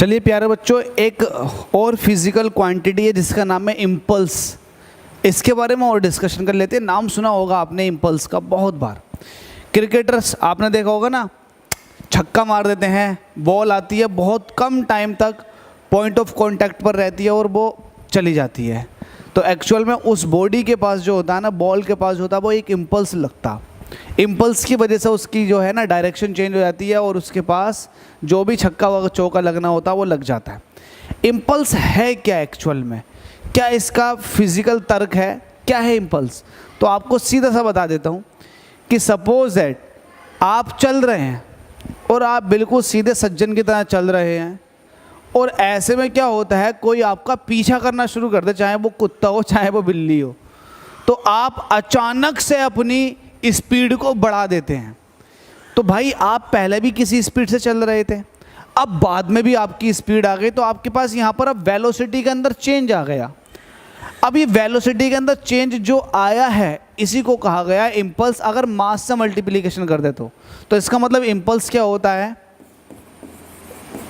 चलिए प्यारे बच्चों, एक और फिजिकल क्वांटिटी है जिसका नाम है इम्पल्स। इसके बारे में और डिस्कशन कर लेते हैं। नाम सुना होगा आपने इम्पल्स का बहुत बार। क्रिकेटर्स आपने देखा होगा ना, छक्का मार देते हैं, बॉल आती है, बहुत कम टाइम तक पॉइंट ऑफ कांटेक्ट पर रहती है और वो चली जाती है। तो एक्चुअल में उस बॉडी के पास जो होता है ना, बॉल के पास होता है, वो एक इम्पल्स लगता। इम्पल्स की वजह से उसकी जो है ना डायरेक्शन चेंज हो जाती है और उसके पास जो भी छक्का व चौका लगना होता है वो लग जाता है। इम्पल्स है क्या एक्चुअल में? क्या इसका फिजिकल तर्क है? क्या है इम्पल्स? तो आपको सीधा सा बता देता हूँ कि सपोज दैट आप चल रहे हैं और आप बिल्कुल सीधे सज्जन की तरह चल रहे हैं और ऐसे में क्या होता है, कोई आपका पीछा करना शुरू कर दे, चाहे वो कुत्ता हो चाहे वो बिल्ली हो, तो आप अचानक से अपनी स्पीड को बढ़ा देते हैं। तो भाई आप पहले भी किसी स्पीड से चल रहे थे, अब बाद में भी आपकी स्पीड आ गई, तो आपके पास यहाँ पर अब वेलोसिटी के अंदर चेंज आ गया। अब ये वेलोसिटी के अंदर चेंज जो आया है इसी को कहा गया इम्पल्स। अगर मास से मल्टीप्लिकेशन कर दे तो इसका मतलब इम्पल्स क्या होता है?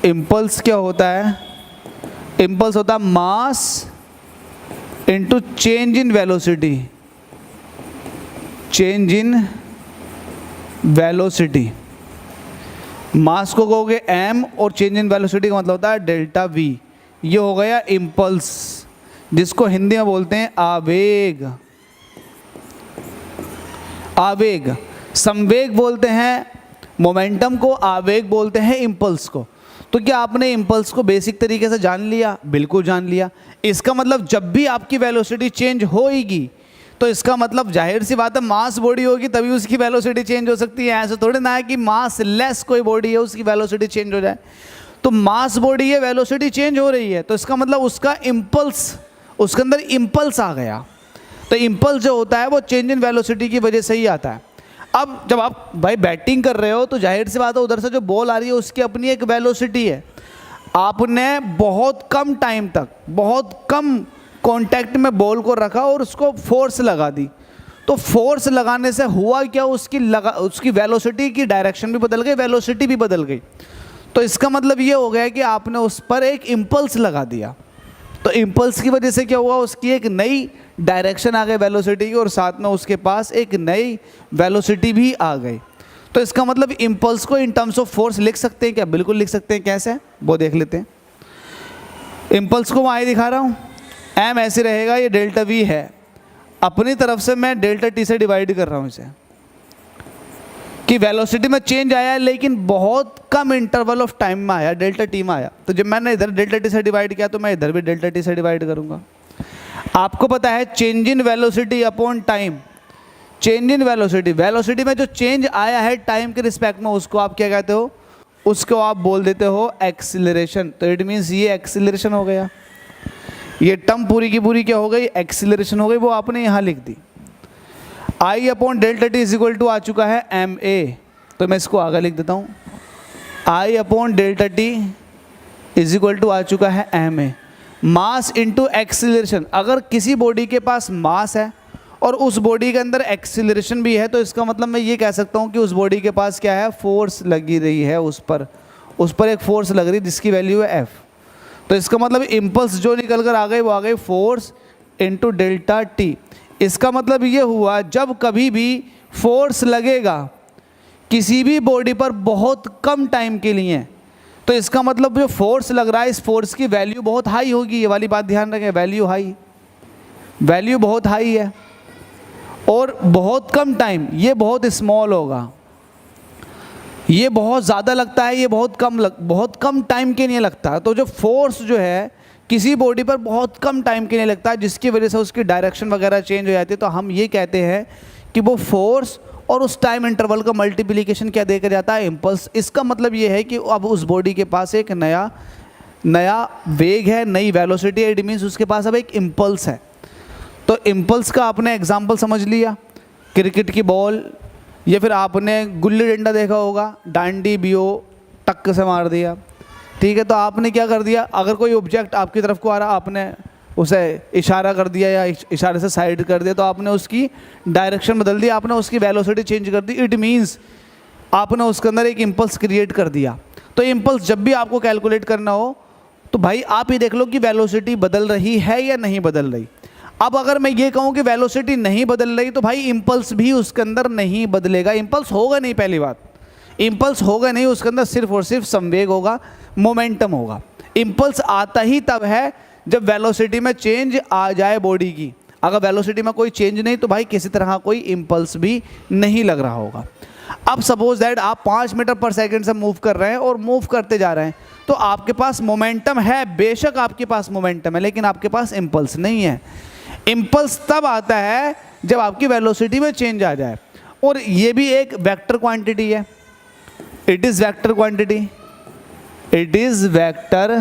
इम्पल्स क्या होता है? इम्पल्स होता है mass into change in velocity. Change in velocity, mass को कहोगे m और चेंज इन वेलोसिटी का मतलब होता है डेल्टा v। ये हो गया इम्पल्स, जिसको हिंदी में बोलते हैं आवेग। आवेग, संवेग बोलते हैं मोमेंटम को, आवेग बोलते हैं इम्पल्स को। तो क्या आपने इम्पल्स को बेसिक तरीके से जान लिया? बिल्कुल जान लिया। इसका मतलब जब भी आपकी वेलोसिटी चेंज होगी तो इसका मतलब जाहिर सी बात है मास बॉडी होगी तभी उसकी वेलोसिटी चेंज हो सकती है। ऐसे थोड़ी ना है कि मास लेस कोई बॉडी है उसकी वेलोसिटी चेंज हो जाए। तो मास बॉडी है, वेलोसिटी चेंज हो रही है, तो इसका मतलब उसका इम्पल्स, उसके अंदर इम्पल्स आ गया। तो इम्पल्स जो होता है वो चेंज इन वेलोसिटी की वजह से ही आता है। अब जब आप भाई बैटिंग कर रहे हो तो जाहिर सी बात है उधर से जो बॉल आ रही है उसकी अपनी एक वेलोसिटी है। आपने बहुत कम टाइम तक, बहुत कम कांटेक्ट में बॉल को रखा और उसको फोर्स लगा दी, तो फोर्स लगाने से हुआ क्या, उसकी वेलोसिटी की डायरेक्शन भी बदल गई, वेलोसिटी भी बदल गई। तो इसका मतलब ये हो गया कि आपने उस पर एक इम्पल्स लगा दिया। तो इम्पल्स की वजह से क्या हुआ, उसकी एक नई डायरेक्शन आ गई वेलोसिटी की और साथ में उसके पास एक नई वेलोसिटी भी आ गई। तो इसका मतलब इम्पल्स को इन टर्म्स ऑफ फोर्स लिख सकते हैं क्या? बिल्कुल लिख सकते हैं। कैसे, वो देख लेते हैं। इम्पल्स को मैं दिखा रहा हूँ, m ऐसे रहेगा, ये डेल्टा v है, अपनी तरफ से मैं डेल्टा t से डिवाइड कर रहा हूँ इसे, कि वेलोसिटी में चेंज आया है लेकिन बहुत कम इंटरवल ऑफ टाइम में आया, डेल्टा t में आया। तो जब मैंने इधर डेल्टा t से डिवाइड किया तो मैं इधर भी डेल्टा t से डिवाइड करूँगा। आपको पता है change in velocity upon time, change in velocity, velocity में जो चेंज आया है टाइम के रिस्पेक्ट में उसको आप क्या कहते हो? उसको आप बोल देते हो एक्सीलरेशन। तो इट मीन्स ये एक्सीलरेशन हो गया। ये टर्म पूरी की पूरी क्या हो गई? एक्सीलरेशन हो गई। वो आपने यहाँ लिख दी। I upon delta t is equal to आ चुका है ma, तो मैं इसको आगे लिख देता हूँ। I upon delta t is equal to आ चुका है ma, मास इंटू एक्सीलरेशन। अगर किसी बॉडी के पास मास है और उस बॉडी के अंदर एक्सीलरेशन भी है तो इसका मतलब मैं ये कह सकता हूँ कि उस बॉडी के पास क्या है? फोर्स लगी रही है, उस पर एक फोर्स लग रही है जिसकी वैल्यू है F। तो इसका मतलब इम्पल्स जो निकल कर आ गई वो आ गई फोर्स इंटू डेल्टा टी। इसका मतलब ये हुआ जब कभी भी फोर्स लगेगा किसी भी बॉडी पर बहुत कम टाइम के लिए, तो इसका मतलब जो फोर्स लग रहा है इस फोर्स की वैल्यू बहुत हाई होगी। ये वाली बात ध्यान रखें, वैल्यू हाई, वैल्यू बहुत हाई है और बहुत कम टाइम, ये बहुत स्मॉल होगा। ये बहुत ज़्यादा लगता है, ये बहुत कम टाइम के लिए लगता है। तो जो फोर्स जो है किसी बॉडी पर बहुत कम टाइम के लिए लगता है जिसकी वजह से उसकी डायरेक्शन वगैरह चेंज हो जाती है, तो हम ये कहते हैं कि वो फोर्स और उस टाइम इंटरवल का मल्टीप्लिकेशन क्या देकर जाता है? इम्पल्स। इसका मतलब ये है कि अब उस बॉडी के पास एक नया वेग है, नई वेलोसिटी है। इट मीन्स उसके पास अब एक इम्पल्स है। तो इम्पल्स का आपने एग्जाम्पल समझ लिया, क्रिकेट की बॉल, या फिर आपने गुल्ली डंडा देखा होगा, डांडी बियो टक से मार दिया, ठीक है। तो आपने क्या कर दिया, अगर कोई ऑब्जेक्ट आपकी तरफ को आ रहा, आपने उसे इशारा कर दिया या इशारे से साइड कर दिया, तो आपने उसकी डायरेक्शन बदल दी, आपने उसकी वेलोसिटी चेंज कर दी। इट मीन्स आपने उसके अंदर एक इम्पल्स क्रिएट कर दिया। तो इम्पल्स जब भी आपको कैलकुलेट करना हो तो भाई आप ये देख लो कि वेलोसिटी बदल रही है या नहीं बदल रही। अब अगर मैं ये कहूँ कि वेलोसिटी नहीं बदल रही तो भाई इम्पल्स भी उसके अंदर नहीं बदलेगा, इम्पल्स होगा नहीं। पहली बात, इम्पल्स होगा नहीं, उसके अंदर सिर्फ और सिर्फ संवेग होगा, मोमेंटम होगा। इम्पल्स आता ही तब है जब वेलोसिटी में चेंज आ जाए बॉडी की। अगर वेलोसिटी में कोई चेंज नहीं तो भाई किसी तरह कोई इम्पल्स भी नहीं लग रहा होगा। अब सपोज दैट आप 5 मीटर पर सेकंड से मूव कर रहे हैं और मूव करते जा रहे हैं, तो आपके पास मोमेंटम है, बेशक आपके पास मोमेंटम है, लेकिन आपके पास इम्पल्स नहीं है। इम्पल्स तब आता है जब आपकी वेलोसिटी में चेंज आ जाए, और ये भी एक वेक्टर क्वांटिटी है। It is vector quantity, it is vector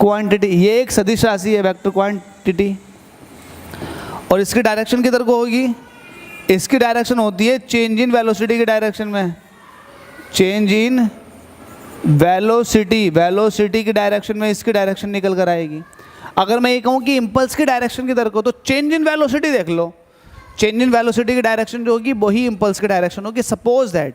quantity. ये एक सदिश राशि है वेक्टर क्वांटिटी, और इसकी डायरेक्शन किधर को होगी? इसकी डायरेक्शन होती है चेंज इन वेलोसिटी की डायरेक्शन में, चेंज इन वेलोसिटी, वेलोसिटी की डायरेक्शन में इसकी डायरेक्शन निकल कर आएगी। अगर मैं ये कहूँ कि इम्पल्स की डायरेक्शन किधर को, तो चेंज इन वेलोसिटी देख लो, चेंज इन वेलोसिटी की डायरेक्शन जो होगी वही इम्पल्स की डायरेक्शन होगी। सपोज दैट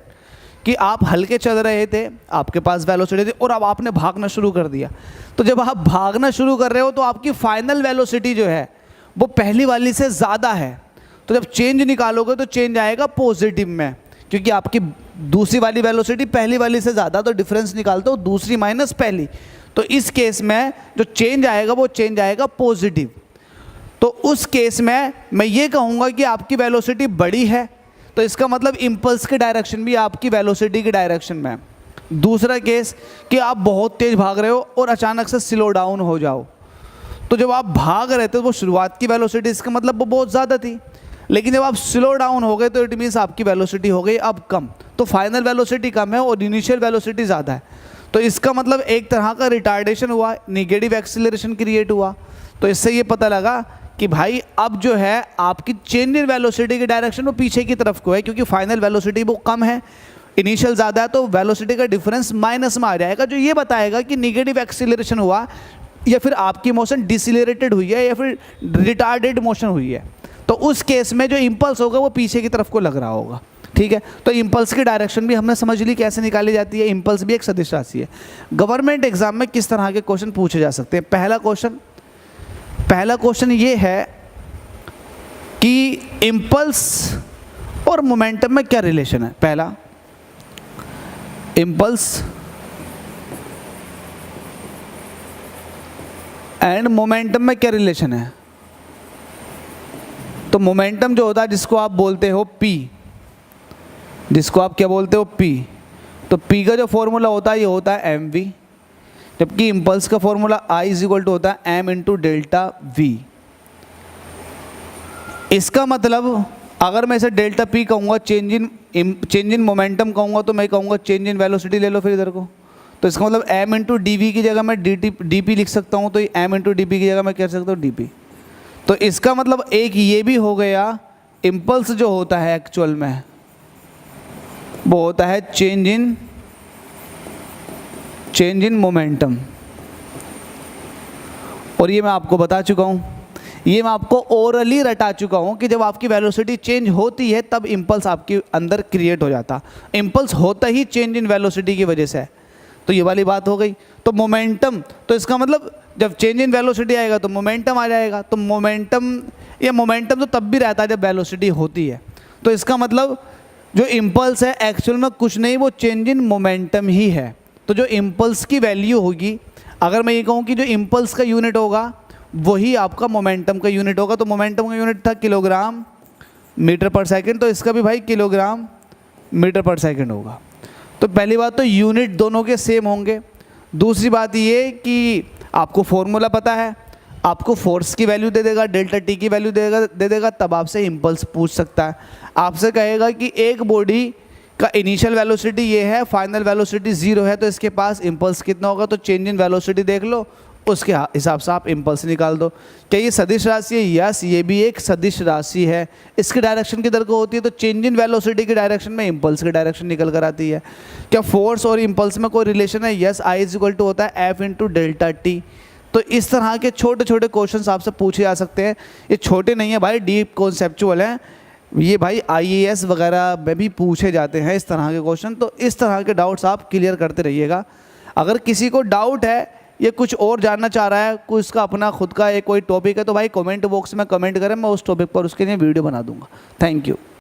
कि आप हल्के चल रहे थे, आपके पास वेलोसिटी थी, और अब आपने भागना शुरू कर दिया। तो जब आप भागना शुरू कर रहे हो तो आपकी फाइनल वेलोसिटी जो है वो पहली वाली से ज़्यादा है। तो जब चेंज निकालोगे तो चेंज आएगा पॉजिटिव में, क्योंकि आपकी दूसरी वाली वेलोसिटी पहली वाली से ज़्यादा, तो डिफरेंस निकालते हो दूसरी माइनस पहली। तो इस केस में जो चेंज आएगा वो चेंज आएगा पॉजिटिव। तो उस केस में मैं ये कहूँगा कि आपकी वेलोसिटी बड़ी है, तो इसका मतलब इम्पल्स की डायरेक्शन भी आपकी वेलोसिटी की डायरेक्शन में है। दूसरा केस कि आप बहुत तेज़ भाग रहे हो और अचानक से स्लो डाउन हो जाओ, तो जब आप भाग रहे थे वो शुरुआत की वेलोसिटी इसका मतलब वो बहुत ज़्यादा थी, लेकिन जब आप स्लो डाउन हो गए तो इट मीन्स आपकी वेलोसिटी हो गई अब कम। तो फाइनल वेलोसिटी कम है और इनिशियल वेलोसिटी ज़्यादा है, तो इसका मतलब एक तरह का रिटार्डेशन हुआ, निगेटिव एक्सीलरेशन क्रिएट हुआ। तो इससे ये पता लगा कि भाई अब जो है आपकी चेंज इन वेलोसिटी की डायरेक्शन वो पीछे की तरफ को है, क्योंकि फाइनल वेलोसिटी वो कम है, इनिशियल ज़्यादा है, तो वेलोसिटी का डिफरेंस माइनस में आ जाएगा, जो ये बताएगा कि निगेटिव एक्सीलरेशन हुआ या फिर आपकी मोशन डिसिलरेटेड हुई है या फिर रिटार्डेड मोशन हुई है। तो उस केस में जो इम्पल्स होगा वो पीछे की तरफ को लग रहा होगा। ठीक है, तो इम्पल्स की डायरेक्शन भी हमने समझ ली कैसे निकाली जाती है। इम्पल्स भी एक सदिश राशि है। गवर्नमेंट एग्जाम में किस तरह के क्वेश्चन पूछे जा सकते हैं? पहला क्वेश्चन ये है कि इम्पल्स और मोमेंटम में क्या रिलेशन है। पहला, इम्पल्स एंड मोमेंटम में क्या रिलेशन है? तो मोमेंटम जो होता है जिसको आप बोलते हो P, जिसको आप क्या बोलते हो P, तो P का जो फॉर्मूला होता है ये होता है mv, जबकि इम्पल्स का formula I is equal to होता है m इंटू डेल्टा v। इसका मतलब अगर मैं इसे डेल्टा P कहूँगा, चेंज इन मोमेंटम कहूँगा, तो मैं कहूँगा चेंज इन वेलोसिटी ले लो फिर इधर को। तो इसका मतलब m इंटू डी वी की जगह मैं डी लिख सकता हूँ, तो m इंटू डी पी की जगह मैं कह सकता हूँ डी पी। तो इसका मतलब एक ये भी हो गया, इम्पल्स जो होता है एक्चुअल में वो होता है चेंज इन मोमेंटम। और ये मैं आपको बता चुका हूँ, ये मैं आपको ओरली रटा चुका हूँ कि जब आपकी वेलोसिटी चेंज होती है तब इम्पल्स आपके अंदर क्रिएट हो जाता। इम्पल्स होता ही चेंज इन वेलोसिटी की वजह से है। तो ये वाली बात हो गई। तो मोमेंटम, तो इसका मतलब जब चेंज इन वेलोसिटी आएगा तो मोमेंटम आ जाएगा। तो मोमेंटम तो तब भी रहता है जब वेलोसिटी होती है। तो इसका मतलब जो इम्पल्स है एक्चुअल में कुछ नहीं, वो चेंज इन मोमेंटम ही है। तो जो इम्पल्स की वैल्यू होगी, अगर मैं ये कहूँ कि जो इम्पल्स का यूनिट होगा वही आपका मोमेंटम का यूनिट होगा। तो मोमेंटम का यूनिट था किलोग्राम मीटर पर सेकंड, तो इसका भी भाई किलोग्राम मीटर पर सेकंड होगा। तो पहली बात तो यूनिट दोनों के सेम होंगे। दूसरी बात ये कि आपको फॉर्मूला पता है, आपको फोर्स की वैल्यू दे देगा, डेल्टा टी की वैल्यू दे देगा, तब आपसे इम्पल्स पूछ सकता है। आपसे कहेगा कि एक बॉडी का इनिशियल वेलोसिटी ये है, फाइनल वेलोसिटी 0 है, तो इसके पास इम्पल्स कितना होगा? तो चेंज इन वेलोसिटी देख लो, उसके हिसाब से आप इम्पल्स निकाल दो। क्या ये सदिश राशि है? यस, ये भी एक सदिश राशि है। इसकी डायरेक्शन किधर को होती है? तो चेंज इन वेलोसिटी की डायरेक्शन में इम्पल्स की डायरेक्शन निकल कर आती है। क्या फोर्स और इम्पल्स में कोई रिलेशन है? Yes, I is equal to होता है F इंटू डेल्टा टी। तो इस तरह के छोटे छोटे क्वेश्चन आपसे पूछे जा सकते हैं। ये छोटे नहीं है भाई, डीप कॉन्सेप्चुअल हैं ये भाई, IAS वगैरह में भी पूछे जाते हैं इस तरह के क्वेश्चन। तो इस तरह के डाउट्स आप क्लियर करते रहिएगा। अगर किसी को डाउट है ये कुछ और जानना चाह रहा है, कोई उसका अपना खुद का एक कोई टॉपिक है, तो भाई कमेंट बॉक्स में कमेंट करें, मैं उस टॉपिक पर उसके लिए वीडियो बना दूंगा। Thank you.